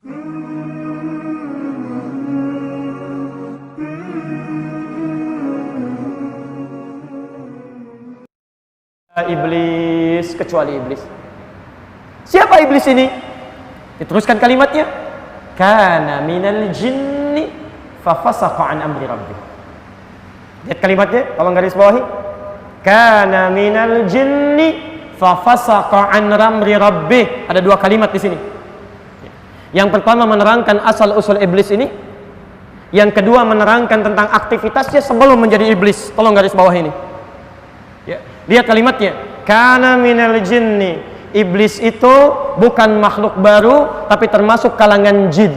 Iblis, kecuali iblis. Siapa iblis ini? Diteruskan kalimatnya, kana minal jinni fafasaqa an amri rabbih. Lihat kalimatnya, tolong garis bawahi. Kana minal jinni fafasaqa an amri rabbih. Ada dua kalimat di sini. Yang pertama menerangkan asal usul iblis ini. Yang kedua menerangkan tentang aktivitasnya sebelum menjadi iblis. Tolong garis bawah ini. Ya. Lihat kalimatnya, kana minal jinni. Iblis itu bukan makhluk baru, tapi termasuk kalangan jin.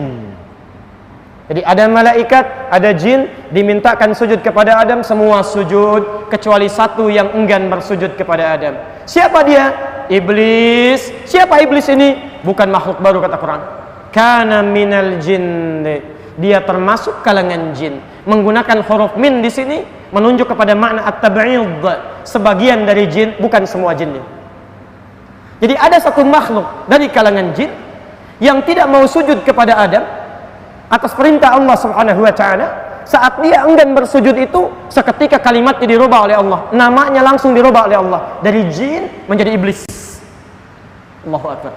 Jadi ada malaikat, ada jin, dimintakan sujud kepada Adam, semua sujud, kecuali satu yang enggan bersujud kepada Adam. Siapa dia? Iblis. Siapa iblis ini? Bukan makhluk baru, kata Quran. Kana minal jinni. Dia termasuk kalangan jin. Menggunakan huruf min di sini menunjuk kepada makna at-tab'id. Sebagian dari jin, bukan semua jinnya. Jadi ada satu makhluk dari kalangan jin yang tidak mau sujud kepada Adam atas perintah Allah Subhanahu wa taala. Saat dia enggan bersujud itu, seketika kalimatnya dirubah oleh Allah. Namanya langsung dirubah oleh Allah dari jin menjadi iblis. Allahu akbar.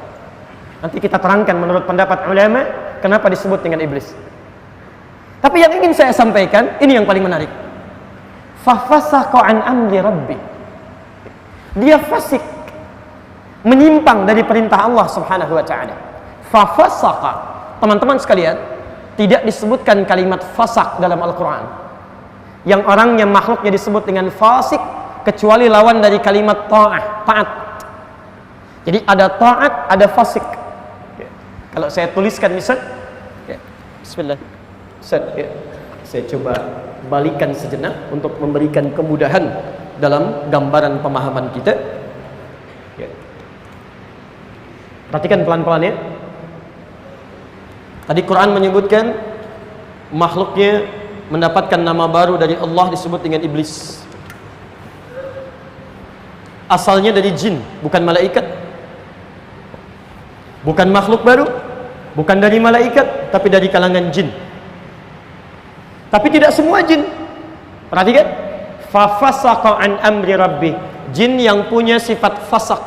Nanti kita terangkan menurut pendapat ulama kenapa disebut dengan iblis. Tapi yang ingin saya sampaikan, ini yang paling menarik. Fafasaqa an amri rabbi. Dia fasik, menyimpang dari perintah Allah Subhanahu wa taala. Fafasaqa. Teman-teman sekalian, tidak disebutkan kalimat fasak dalam Al-Qur'an. Yang orangnya makhluknya disebut dengan fasik kecuali lawan dari kalimat ta'ah, taat. Jadi ada taat, ada fasik. Kalau saya tuliskan misal, bismillah. Saya coba balikan sejenak untuk memberikan kemudahan dalam gambaran pemahaman kita. Perhatikan pelan-pelan ya. Tadi Quran menyebutkan makhluknya mendapatkan nama baru dari Allah disebut dengan iblis. Asalnya dari jin, bukan malaikat. Bukan makhluk baru, bukan dari malaikat, tapi dari kalangan jin. Tapi tidak semua jin. Perhatikan. Fafasaqa an amri rabbi. Jin yang punya sifat fasak.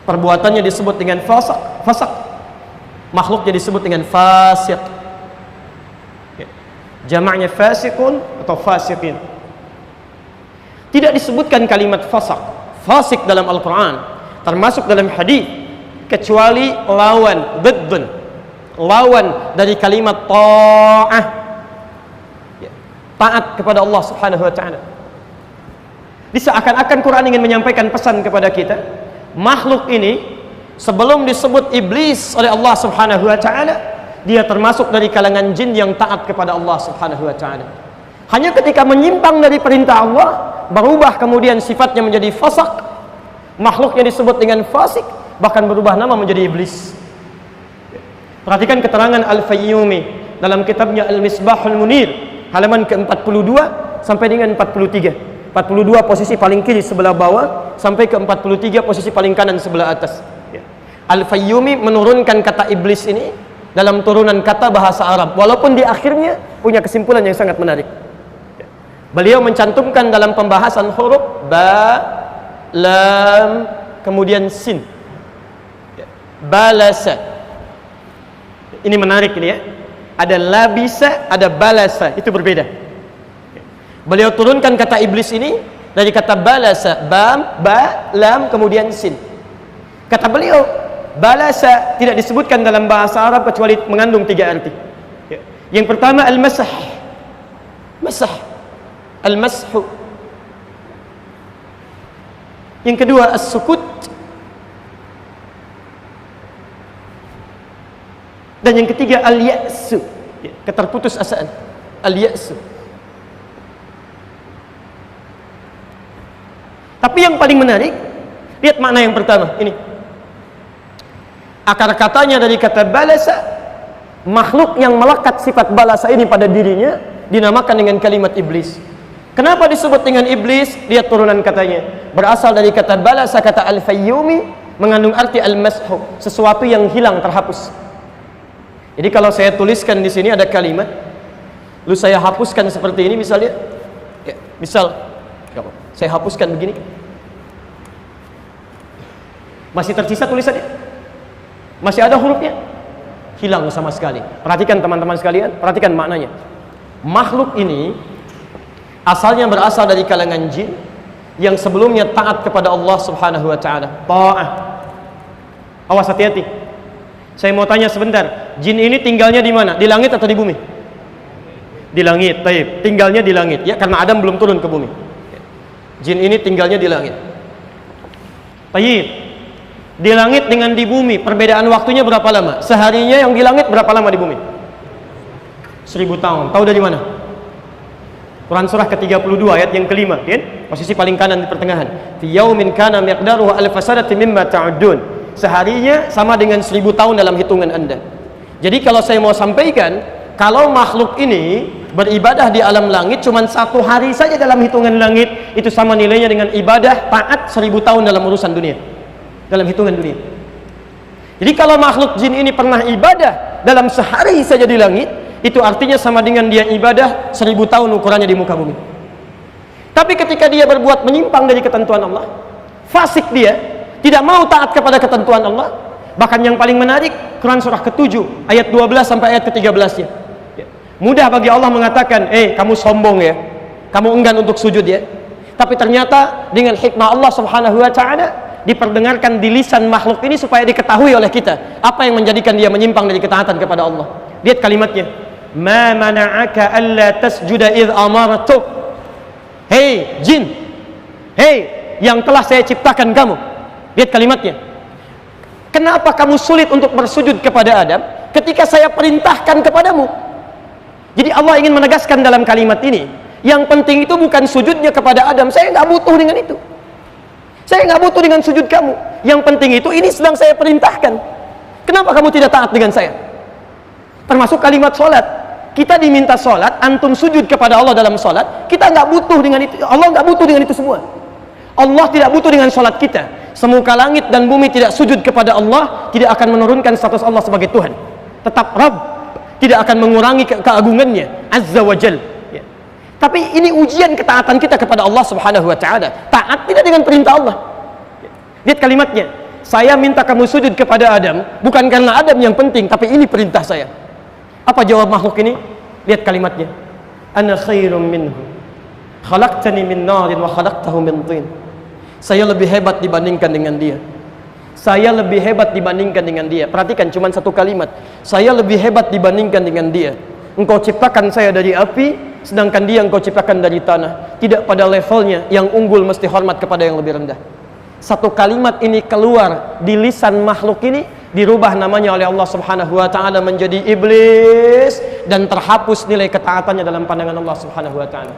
Perbuatannya disebut dengan fasak. Makhluknya disebut dengan fasik. Jamaknya fasikun atau fasikin. Tidak disebutkan kalimat fasak, fasik dalam Al-Quran, termasuk dalam hadis, kecuali lawan, diddun, lawan dari kalimat ta'ah, taat kepada Allah Subhanahu wa taala. Seakan-akan Quran ingin menyampaikan pesan kepada kita, makhluk ini sebelum disebut iblis oleh Allah Subhanahu wa taala, dia termasuk dari kalangan jin yang taat kepada Allah Subhanahu wa taala. Hanya ketika menyimpang dari perintah Allah, berubah kemudian sifatnya menjadi fasak, makhluknya disebut dengan fasik, bahkan berubah nama menjadi iblis. Perhatikan keterangan Al-Fayyumi dalam kitabnya Al-Misbahul Munir, halaman ke-42 sampai dengan 43. 42 posisi paling kiri sebelah bawah sampai ke 43 posisi paling kanan sebelah atas. Al-Fayyumi menurunkan kata iblis ini dalam turunan kata bahasa Arab, walaupun di akhirnya punya kesimpulan yang sangat menarik. Beliau mencantumkan dalam pembahasan huruf ba, lam, kemudian sin. Balasa. Ini menarik ini ya. Ada labisa, ada balasa, itu berbeda. Beliau turunkan kata iblis ini dari kata balasa, ba, lam, kemudian sin. Kata beliau, balasa tidak disebutkan dalam bahasa Arab kecuali mengandung 3 arti. Yang pertama al-masah. Masah. Al-mashu. Yang kedua as-sukut. Dan yang ketiga al-ya'su, keterputus asaan. Al-ya'su. Tapi yang paling menarik, lihat makna yang pertama ini. Akar katanya dari kata balasa, makhluk yang melekat sifat balasa ini pada dirinya dinamakan dengan kalimat iblis. Kenapa disebut dengan iblis? Lihat turunan katanya. Berasal dari kata balasa, kata Al-Fayyumi, mengandung arti al-mashu, sesuatu yang hilang, terhapus. Jadi kalau saya tuliskan di sini ada kalimat, lalu saya hapuskan seperti ini misalnya, ya, misal saya hapuskan begini, masih tersisa tulisannya, masih ada hurufnya, hilang sama sekali. Perhatikan teman-teman sekalian, perhatikan maknanya. Makhluk ini asalnya berasal dari kalangan jin yang sebelumnya taat kepada Allah Subhanahu wa taala. Ta'ah. Awas, hati-hati. Saya mau tanya sebentar, jin ini tinggalnya di mana? Di langit atau di bumi? Di langit. Baik, tinggalnya di langit ya, karena Adam belum turun ke bumi. Jin ini tinggalnya di langit. Baik. Di langit dengan di bumi, perbedaan waktunya berapa lama? Seharinya yang di langit berapa lama di bumi? 1000 tahun. Tahu dari mana? Quran surah ke-32 ayat yang kelima, kan? Posisi paling kanan di pertengahan. Fi yaumin kana miqdaruhu alf sanati mimma ta'udun. Seharinya sama dengan 1000 tahun dalam hitungan Anda. Jadi kalau saya mau sampaikan, kalau makhluk ini beribadah di alam langit cuma 1 hari saja dalam hitungan langit, itu sama nilainya dengan ibadah taat 1000 tahun dalam urusan dunia, dalam hitungan dunia. Jadi kalau makhluk jin ini pernah ibadah dalam sehari saja di langit, itu artinya sama dengan dia ibadah 1000 tahun ukurannya di muka bumi. Tapi ketika dia berbuat menyimpang dari ketentuan Allah, fasik dia, tidak mau taat kepada ketentuan Allah, bahkan yang paling menarik, Quran surah ke-7 ayat 12 sampai ayat ke-13-nya. Mudah bagi Allah mengatakan, kamu sombong ya, kamu enggan untuk sujud ya. Tapi ternyata dengan hikmah Allah Subhanahu wa taala diperdengarkan di lisan makhluk ini supaya diketahui oleh kita apa yang menjadikan dia menyimpang dari ketaatan kepada Allah. Lihat kalimatnya, ma mana'aka alla tasjuda idh amartuk. Hei jin, hei yang telah saya ciptakan kamu. Lihat kalimatnya, kenapa kamu sulit untuk bersujud kepada Adam ketika saya perintahkan kepadamu? Jadi Allah ingin menegaskan dalam kalimat ini, yang penting itu bukan sujudnya kepada Adam. Saya nggak butuh dengan itu, saya nggak butuh dengan sujud kamu. Yang penting itu ini sedang saya perintahkan. Kenapa kamu tidak taat dengan saya? Termasuk kalimat sholat, kita diminta sholat, antum sujud kepada Allah dalam sholat, kita nggak butuh dengan itu. Allah nggak butuh dengan itu semua. Allah tidak butuh dengan sholat kita. Semuka langit dan bumi tidak sujud kepada Allah, tidak akan menurunkan status Allah sebagai Tuhan. Tetap Rabb, tidak akan mengurangi keagungannya Azza wa Jal ya. Tapi ini ujian ketaatan kita kepada Allah Subhanahu wa ta'ala. Taat tidak dengan perintah Allah ya. Lihat kalimatnya, saya minta kamu sujud kepada Adam bukan karena Adam yang penting, tapi ini perintah saya. Apa jawab makhluk ini? Lihat kalimatnya, ana khairum minhu khalaqtani min narin wa khalaqtahu min tin. Saya lebih hebat dibandingkan dengan dia. Saya lebih hebat dibandingkan dengan dia. Perhatikan cuma satu kalimat, saya lebih hebat dibandingkan dengan dia. Engkau ciptakan saya dari api, sedangkan dia engkau ciptakan dari tanah. Tidak pada levelnya, yang unggul mesti hormat kepada yang lebih rendah. Satu kalimat ini keluar di lisan makhluk ini, dirubah namanya oleh Allah Subhanahu wa ta'ala menjadi iblis, dan terhapus nilai ketaatannya dalam pandangan Allah Subhanahu wa ta'ala.